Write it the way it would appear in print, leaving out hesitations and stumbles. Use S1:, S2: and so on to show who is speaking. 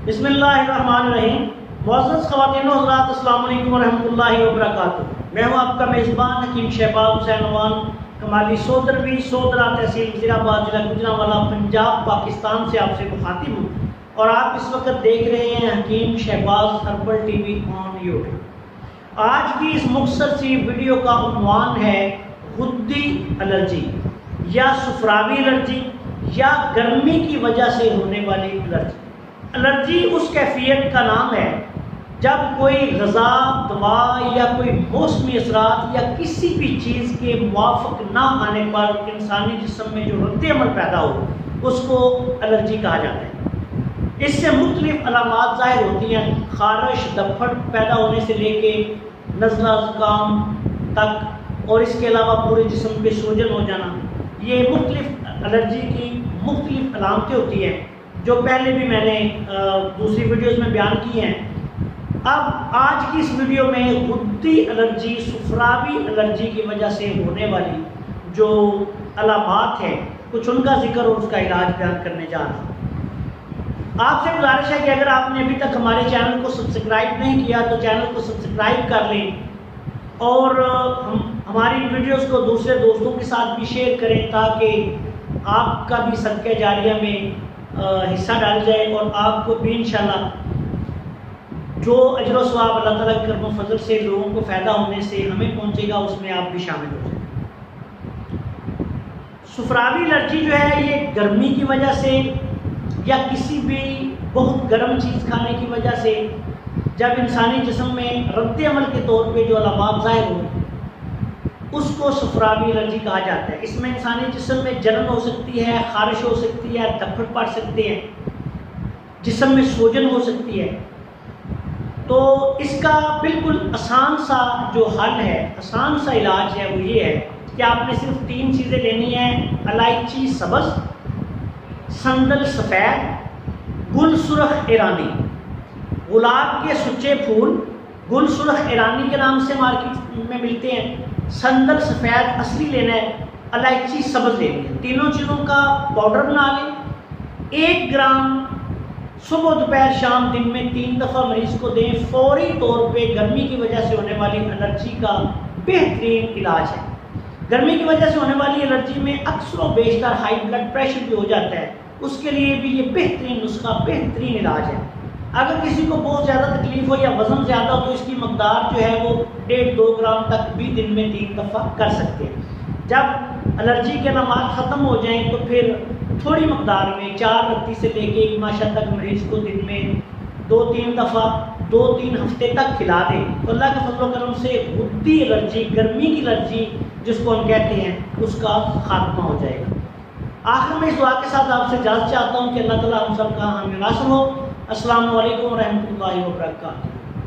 S1: بسم اللہ الرحمن الرحیم۔ معزز خواتین و حضرات، السلام علیکم ورحمۃ اللہ وبرکاتہ۔ میں ہوں آپ کا میزبان حکیم شہباز حسین عوان، کمالی سودروی سودرا تحصیل وزیر آباد ضلع گوجرانوالہ پنجاب پاکستان سے آپ سے مخاطب ہوں، اور آپ اس وقت دیکھ رہے ہیں Hakeem Shahbaz herbal TV on YouTube. آج کی اس مختصر سی ویڈیو کا عنوان ہے غدی الرجی یا سفراوی الرجی یا گرمی کی وجہ سے ہونے والی الرجی۔ الرجی اس کیفیت کا نام ہے جب کوئی غذا، دوا یا کوئی موسمی اثرات یا کسی بھی چیز کے موافق نہ آنے پر انسانی جسم میں جو رد عمل پیدا ہو اس کو الرجی کہا جاتا ہے۔ اس سے مختلف علامات ظاہر ہوتی ہیں، خارش، دھپڑ پیدا ہونے سے لے کے نزلہ زکام تک، اور اس کے علاوہ پورے جسم پہ سوجن ہو جانا۔ یہ مختلف الرجی کی مختلف علامتیں ہوتی ہیں جو پہلے بھی میں نے دوسری ویڈیوز میں بیان کی ہیں۔ اب آج کی اس ویڈیو میں غدی الرجی، سفراوی الرجی کی وجہ سے ہونے والی جو علامات ہیں کچھ ان کا ذکر اور اس کا علاج بیان کرنے جا رہا ہوں۔ آپ سے گزارش ہے کہ اگر آپ نے ابھی تک ہمارے چینل کو سبسکرائب نہیں کیا تو چینل کو سبسکرائب کر لیں، اور ہماری ویڈیوز کو دوسرے دوستوں کے ساتھ بھی شیئر کریں تاکہ آپ کا بھی صدقہ جاریہ میں حصہ ڈال جائے، اور آپ کو بھی انشاءاللہ جو اجر و ثواب اللہ تعالیٰ کے کرم و فضل سے لوگوں کو فائدہ ہونے سے ہمیں پہنچے گا اس میں آپ بھی شامل ہو جائیں۔ سفراوی الرجی جو ہے یہ گرمی کی وجہ سے یا کسی بھی بہت گرم چیز کھانے کی وجہ سے جب انسانی جسم میں رد عمل کے طور پہ جو علامات ظاہر ہوں اس کو سفراوی الرجی کہا جاتا ہے۔ اس میں انسانی جسم میں جلن ہو سکتی ہے، خارش ہو سکتی ہے، دھپڑ پڑ سکتے ہیں، جسم میں سوجن ہو سکتی ہے۔ تو اس کا بالکل آسان سا جو حل ہے، آسان سا علاج ہے، وہ یہ ہے کہ آپ نے صرف 3 چیزیں لینی ہیں: الائچی سبز، سندل سفید، گل سرخ ایرانی۔ گلاب کے سچے پھول گل سرخ ایرانی کے نام سے مارکیٹ میں ملتے ہیں، سندل سفید اصلی لینا ہے، الائچی سبز لینی ہے۔ تینوں چیزوں کا پاؤڈر بنا لیں، 1 گرام صبح دوپہر شام دن میں 3 دفعہ مریض کو دیں۔ فوری طور پہ گرمی کی وجہ سے ہونے والی الرجی کا بہترین علاج ہے۔ گرمی کی وجہ سے ہونے والی الرجی میں اکثر و بیشتر ہائی بلڈ پریشر بھی ہو جاتا ہے، اس کے لیے بھی یہ بہترین نسخہ، بہترین علاج ہے۔ اگر کسی کو بہت زیادہ تکلیف ہو یا وزن زیادہ ہو تو اس کی مقدار جو ہے وہ 1.5-2 گرام تک بھی دن میں 3 دفعہ کر سکتے ہیں۔ جب الرجی کے علامات ختم ہو جائیں تو پھر تھوڑی مقدار میں 4 رتی سے لے کے 1 ماشا تک مریض کو دن میں 2-3 دفعہ 2-3 ہفتے تک کھلا دیں تو اللہ کے فضل و کرم سے غدی الرجی، گرمی کی الرجی جس کو ہم کہتے ہیں، اس کا خاتمہ ہو جائے گا۔ آخر میں اس دعا کے ساتھ آپ سے اجازت چاہتا ہوں کہ اللہ تعالیٰ ہم سب کا حامی ناصر ہو۔ السلام علیکم ورحمۃ اللہ وبرکاتہ۔